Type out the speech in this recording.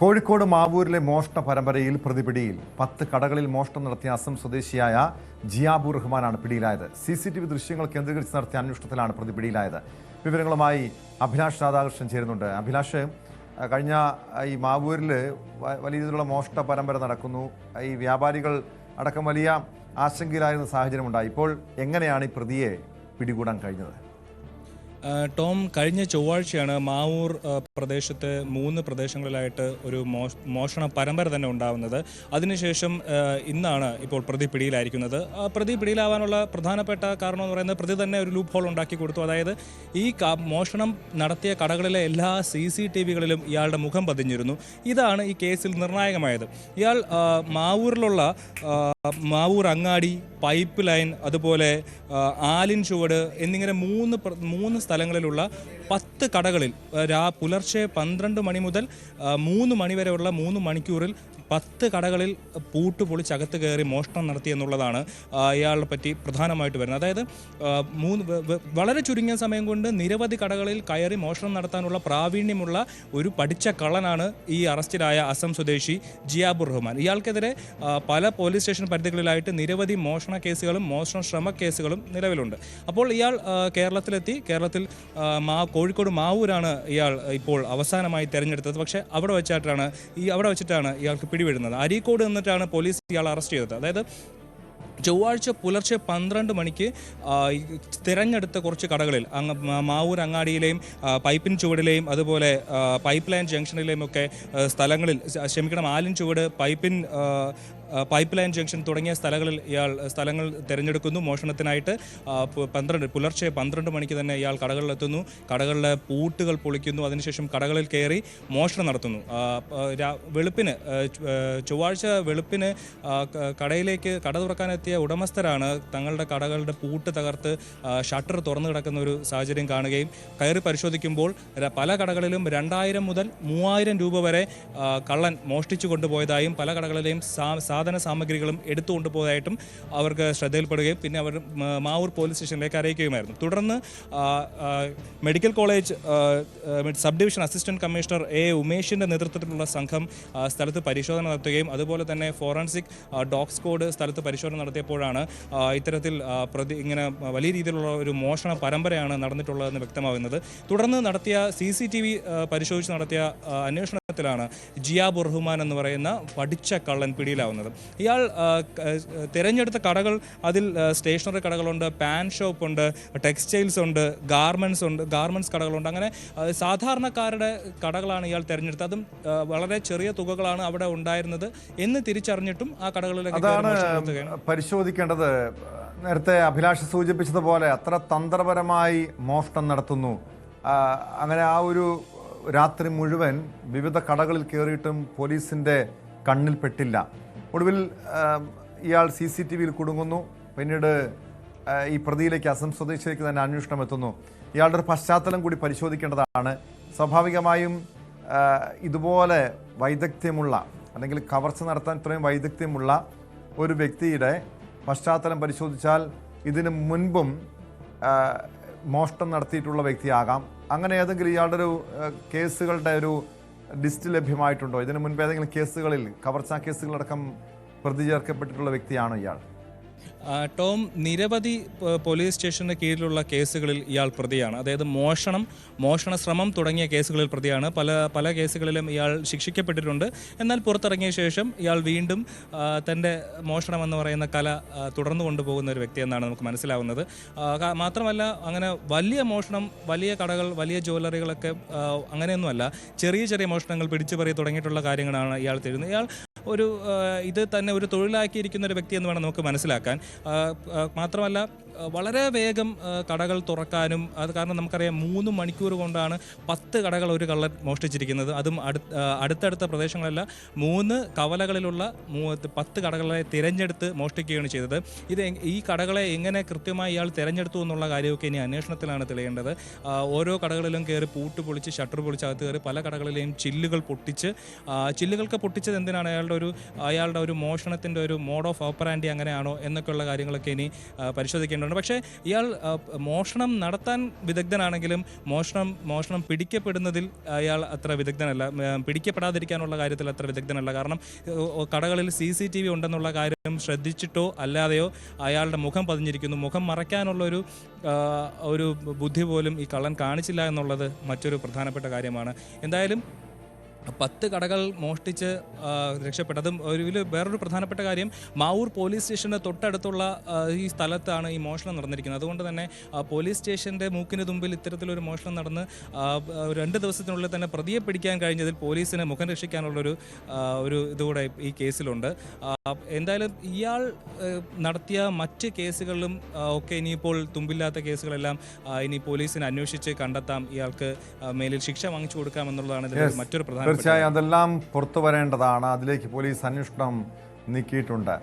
കോഴിക്കോട് മാവൂരിലെ മോഷണ പരമ്പരയിൽ പ്രതിപിടിയിൽ 10 കടകളിൽ മോഷണം നടത്തിയ അസം സ്വദേശിയായ ജിയാബുർ റഹ്മാനാണ് പിടിയിലായത്. CCTV ദൃശ്യങ്ങൾ കേന്ദ്രീകരിച്ച് നടത്തിയ അന്വേഷണത്തിലാണ് പ്രതിപിടിയിലായത്. വിവരങ്ങളുമായി അഭിലാഷ് രാധാകൃഷ്ണൻ ചേരുന്നുണ്ട്. അഭിലാഷ്, കഴിഞ്ഞ ഈ മാവൂരിൽ വലിയ രീതിയിലുള്ള മോഷണ പരമ്പര നടക്കുന്നു. ഈ വ്യാപാരികൾ അടക്കം വലിയ ആശങ്കയിലായിരുന്ന സാഹചര്യമുണ്ടായി. ഇപ്പോൾ എങ്ങനെയാണ് ഈ പ്രതിയെ പിടികൂടാൻ കഴിഞ്ഞത്? ടോം, കഴിഞ്ഞ ചൊവ്വാഴ്ചയാണ് മാവൂർ പ്രദേശത്ത് 3 പ്രദേശങ്ങളിലായിട്ട് ഒരു മോഷണ പരമ്പര തന്നെ ഉണ്ടാകുന്നത്. അതിനുശേഷം ഇന്നാണ് ഇപ്പോൾ പ്രതി പിടിയിലായിരിക്കുന്നത്. പ്രതി പിടിയിലാവാനുള്ള പ്രധാനപ്പെട്ട കാരണം എന്ന് പറയുന്നത് പ്രതി തന്നെ ഒരു ലൂപ്പ് ഹോൾ ഉണ്ടാക്കി കൊടുത്തു. അതായത് ഈ മോഷണം നടത്തിയ കടകളിലെ എല്ലാ CCTVകളിലും ഇയാളുടെ മുഖം പതിഞ്ഞിരുന്നു. ഇതാണ് ഈ കേസിൽ നിർണായകമായത്. ഇയാൾ മാവൂരിലുള്ള മാവൂർ അങ്ങാടി, പൈപ്പ് ലൈൻ, അതുപോലെ ആലിൻ ചുവട് എന്നിങ്ങനെ മൂന്ന് സ്ഥലങ്ങളിലുള്ള 10 കടകളിൽ പുലർച്ചെ 12 മണി മുതൽ 3 മണി വരെയുള്ള 3 മണിക്കൂറിൽ 10 കടകളിൽ പൂട്ട് പൊളിച്ചകത്ത് കയറി മോഷണം നടത്തി എന്നുള്ളതാണ് ഇയാളെ പറ്റി പ്രധാനമായിട്ട് വരുന്നത്. അതായത് വളരെ ചുരുങ്ങിയ സമയം കൊണ്ട് നിരവധി കടകളിൽ കയറി മോഷണം നടത്താനുള്ള പ്രാവീണ്യമുള്ള ഒരു പഠിച്ച കള്ളനാണ് ഈ അറസ്റ്റിലായ അസം സ്വദേശി ജിയാബുർ റഹ്മാൻ. ഇയാൾക്കെതിരെ പല പോലീസ് സ്റ്റേഷൻ പരിധികളിലായിട്ട് നിരവധി മോഷണ കേസുകളും മോഷണ ശ്രമ കേസുകളും നിലവിലുണ്ട്. അപ്പോൾ ഇയാൾ കേരളത്തിൽ കോഴിക്കോട് മാവൂരാണ് ഇയാൾ ഇപ്പോൾ അവസാനമായി തെരഞ്ഞെടുത്തത്. പക്ഷേ അവിടെ വെച്ചിട്ടാണ് ഇയാൾക്ക് പിടിവീഴുന്നത്. അരീക്കോട് നിന്നിട്ടാണ് പോലീസ് ഇയാൾ അറസ്റ്റ് ചെയ്തത്. അതായത് ചൊവ്വാഴ്ച പുലർച്ചെ 12 മണിക്ക് തിരഞ്ഞെടുത്ത കുറച്ച് കടകളിൽ മാവൂർ അങ്ങാടിയിലെയും പൈപ്പിൻ ചുവടിലെയും അതുപോലെ പൈപ്പ് ലൈൻ ജംഗ്ഷനിലെയും ഒക്കെ ആലിൻ ചുവട്, പൈപ്പ് ലൈൻ ജംഗ്ഷൻ തുടങ്ങിയ സ്ഥലങ്ങൾ തിരഞ്ഞെടുക്കുന്നു മോഷണത്തിനായിട്ട്. പുലർച്ചെ 12 മണിക്ക് തന്നെ ഇയാൾ കടകളിലെത്തുന്നു. കടകളിലെ പൂട്ടുകൾ പൊളിക്കുന്നു. അതിനുശേഷം കടകളിൽ കയറി മോഷണം നടത്തുന്നു. ചൊവ്വാഴ്ച വെളുപ്പിന് കട തുറക്കാനെത്തിയ ഉടമസ്ഥരാണ് തങ്ങളുടെ കടകളുടെ പൂട്ട് തകർത്ത് ഷട്ടർ തുറന്നു കിടക്കുന്ന ഒരു സാഹചര്യം കാണുകയും കയറി പരിശോധിക്കുമ്പോൾ പല കടകളിലും 2000 മുതൽ 3000 രൂപ വരെ കള്ളൻ മോഷ്ടിച്ചു കൊണ്ടുപോയതായും പല കടകളിലെയും സാധന സാമഗ്രികളും എടുത്തു കൊണ്ടുപോയതായിട്ടും അവർക്ക് ശ്രദ്ധയിൽപ്പെടുകയും പിന്നെ അവർ മാവൂർ പോലീസ് സ്റ്റേഷനിലേക്ക് അറിയിക്കുകയുമായിരുന്നു. തുടർന്ന് medical college sub division assistant commissioner ഉമേഷിൻ്റെ നേതൃത്വത്തിലുള്ള സംഘം സ്ഥലത്ത് പരിശോധന നടത്തുകയും അതുപോലെ തന്നെ ഫോറൻസിക് ഡോഗ് സ്ക്വാഡ് സ്ഥലത്ത് പരിശോധന നടത്തിയപ്പോഴാണ് ഇത്തരത്തിൽ ഇങ്ങനെ വലിയ രീതിയിലുള്ള ഒരു മോഷണ പരമ്പരയാണ് നടന്നിട്ടുള്ളതെന്ന് വ്യക്തമാകുന്നത്. തുടർന്ന് നടത്തിയ CCTV പരിശോധിച്ച് നടത്തിയ അന്വേഷണത്തിലാണ് ജിയാബുർ റഹ്മാൻ എന്ന് പറയുന്ന പഠിച്ച കള്ളൻ പിടിയിലാവുന്നത്. ഇയാൾ തിരഞ്ഞെടുത്ത കടകൾ, അതിൽ സ്റ്റേഷനറി കടകളുണ്ട്, പാൻ ഷോപ്പ് ഉണ്ട്, ടെക്സ്റ്റൈൽസ് ഉണ്ട്, ഗാർമെൻറ്റ്സ് കടകളുണ്ട്. അങ്ങനെ സാധാരണക്കാരുടെ കടകളാണ് ഇയാൾ തിരഞ്ഞെടുത്തത്. അതും വളരെ ചെറിയ തുകകളാണ് അവിടെ ഉണ്ടായിരുന്നത് എന്ന് തിരിച്ചറിഞ്ഞിട്ടും ആ കടകളിലേക്ക് പരിശോധിക്കേണ്ടത്. നേരത്തെ അഭിലാഷ് സൂചിപ്പിച്ചതുപോലെ അത്ര തന്ത്രപരമായി മോഷണം നടത്തുന്നു. അങ്ങനെ ആ ഒരു രാത്രി മുഴുവൻ വിവിധ കടകളിൽ കയറിയിട്ടും പോലീസിൻ്റെ കണ്ണിൽപ്പെട്ടില്ല. ഒടുവിൽ ഇയാൾ CCTVയിൽ കുടുങ്ങുന്നു. പിന്നീട് ഈ പ്രതിയിലേക്ക് അസം സ്വദേശിയിലേക്ക് തന്നെ അന്വേഷണം എത്തുന്നു. ഇയാളുടെ ഒരു പശ്ചാത്തലം കൂടി പരിശോധിക്കേണ്ടതാണ്. സ്വാഭാവികമായും ഇതുപോലെ വൈദഗ്ധ്യമുള്ള അല്ലെങ്കിൽ കവർച്ച നടത്താൻ ഇത്രയും വൈദഗ്ധ്യമുള്ള ഒരു വ്യക്തിയുടെ പശ്ചാത്തലം പരിശോധിച്ചാൽ ഇതിനു മുൻപും മോഷണം നടത്തിയിട്ടുള്ള വ്യക്തിയാകാം. അങ്ങനെ ഏതെങ്കിലും ഇയാളുടെ ഒരു കേസുകളുടെ ഒരു ലിസ്റ്റ് ലഭ്യമായിട്ടുണ്ടോ? ഇതിനു മുൻപ് ഏതെങ്കിലും കേസുകളിൽ, കവർച്ചാ കേസുകളടക്കം പ്രതി ചേർക്കപ്പെട്ടിട്ടുള്ള വ്യക്തിയാണോ ഇയാൾ? ടോം, നിരവധി പോലീസ് സ്റ്റേഷന് കീഴിലുള്ള കേസുകളിൽ ഇയാൾ പ്രതിയാണ്. അതായത് മോഷണ ശ്രമം തുടങ്ങിയ കേസുകളിൽ പ്രതിയാണ്. പല കേസുകളിലും ഇയാൾ ശിക്ഷിക്കപ്പെട്ടിട്ടുണ്ട്. എന്നാൽ പുറത്തിറങ്ങിയ ശേഷം ഇയാൾ വീണ്ടും തൻ്റെ മോഷണം എന്ന് പറയുന്ന കല തുടർന്നു കൊണ്ടുപോകുന്ന ഒരു വ്യക്തിയെന്നാണ് നമുക്ക് മനസ്സിലാവുന്നത്. മാത്രമല്ല, അങ്ങനെ വലിയ മോഷണം, വലിയ കടകൾ, വലിയ ജ്വല്ലറികളൊക്കെ അങ്ങനെയൊന്നുമല്ല. ചെറിയ മോഷണങ്ങൾ പിടിച്ചുപറി തുടങ്ങിയിട്ടുള്ള കാര്യങ്ങളാണ് ഇയാൾ തരുന്നത്. ഇയാൾ ഇത് തന്നെ ഒരു തൊഴിലാക്കിയിരിക്കുന്ന ഒരു വ്യക്തി എന്ന് വേണം നമുക്ക് മനസ്സിലാക്കാൻ. മാത്രമല്ല, വളരെ വേഗം കടകൾ തുറക്കാനും, അത് കാരണം നമുക്കറിയാം 3 മണിക്കൂർ കൊണ്ടാണ് 10 കടകൾ ഒരു കള്ളൻ മോഷ്ടിച്ചിരിക്കുന്നത്. അതും അടുത്തടുത്ത പ്രദേശങ്ങളല്ല, 3 കവലകളിലുള്ള 10 കടകളെ തിരഞ്ഞെടുത്ത് മോഷ്ടിക്കുകയാണ് ചെയ്തത്. ഈ കടകളെ എങ്ങനെ കൃത്യമായി ഇയാൾ തിരഞ്ഞെടുത്തു എന്നുള്ള കാര്യമൊക്കെ ഇനി അന്വേഷണത്തിലാണ് തെളിയേണ്ടത്. ഓരോ കടകളിലും കയറി പൂട്ട് പൊളിച്ച് ഷട്ടർ പൊളിച്ച് അകത്ത് കയറി പല കടകളിലെയും ചില്ലുകൾക്ക് പൊട്ടിച്ചത് എന്തിനാണ്? അയാളുടെ അയാളുടെ ഒരു മോഷണത്തിൻ്റെ ഒരു മോഡ് ഓഫ് ഓപ്പറാൻഡി അങ്ങനെയാണോ എന്നൊക്കെയുള്ള കാര്യങ്ങളൊക്കെ ഇനി പരിശോധിക്കേണ്ടതുണ്ട്. പക്ഷേ ഇയാൾ മോഷണം നടത്താൻ വിദഗ്ധനാണെങ്കിലും മോഷണം പിടിക്കപ്പെടുന്നതിൽ അയാൾ അത്ര വിദഗ്ധനല്ല, പിടിക്കപ്പെടാതിരിക്കാനുള്ള കാര്യത്തിൽ അത്ര വിദഗ്ധനല്ല. കാരണം കടകളിൽ CCTV ഉണ്ടെന്നുള്ള കാര്യം ശ്രദ്ധിച്ചിട്ടോ അല്ലാതെയോ അയാളുടെ മുഖം പതിഞ്ഞിരിക്കുന്നു. മുഖം മറയ്ക്കാനുള്ള ഒരു ബുദ്ധി പോലും ഈ കള്ളൻ കാണിച്ചില്ല എന്നുള്ളത് മറ്റൊരു പ്രധാനപ്പെട്ട കാര്യമാണ്. എന്തായാലും 10 കടകൾ മോഷ്ടിച്ച് രക്ഷപ്പെട്ടതും വേറൊരു പ്രധാനപ്പെട്ട കാര്യം, മാവൂർ പോലീസ് സ്റ്റേഷന് തൊട്ടടുത്തുള്ള ഈ സ്ഥലത്താണ് ഈ മോഷണം നടന്നിരിക്കുന്നത്. അതുകൊണ്ട് തന്നെ പോലീസ് സ്റ്റേഷൻ്റെ മൂക്കിന് തുമ്പിൽ ഇത്തരത്തിലൊരു മോഷണം നടന്ന് 2 ദിവസത്തിനുള്ളിൽ തന്നെ പ്രതിയെ പിടിക്കാൻ കഴിഞ്ഞതിൽ പോലീസിന് മുഖം രക്ഷിക്കാനുള്ളൊരു ഇതുകൂടെ ഈ കേസിലുണ്ട്. എന്തായാലും ഇയാൾ നടത്തിയ മറ്റ് കേസുകളിലും ഒക്കെ ഇനിയിപ്പോൾ തുമ്പില്ലാത്ത കേസുകളെല്ലാം ഇനി പോലീസിന് അന്വേഷിച്ച് കണ്ടെത്താം, ഇയാൾക്ക് മേലിൽ ശിക്ഷ വാങ്ങിച്ചു കൊടുക്കാമെന്നുള്ളതാണ് ഇതിൽ മറ്റൊരു പ്രധാന. തീർച്ചയായും അതെല്ലാം പുറത്തു വരേണ്ടതാണ്. അതിലേക്ക് പോലീസ് അന്വേഷണം നീക്കിയിട്ടുണ്ട്.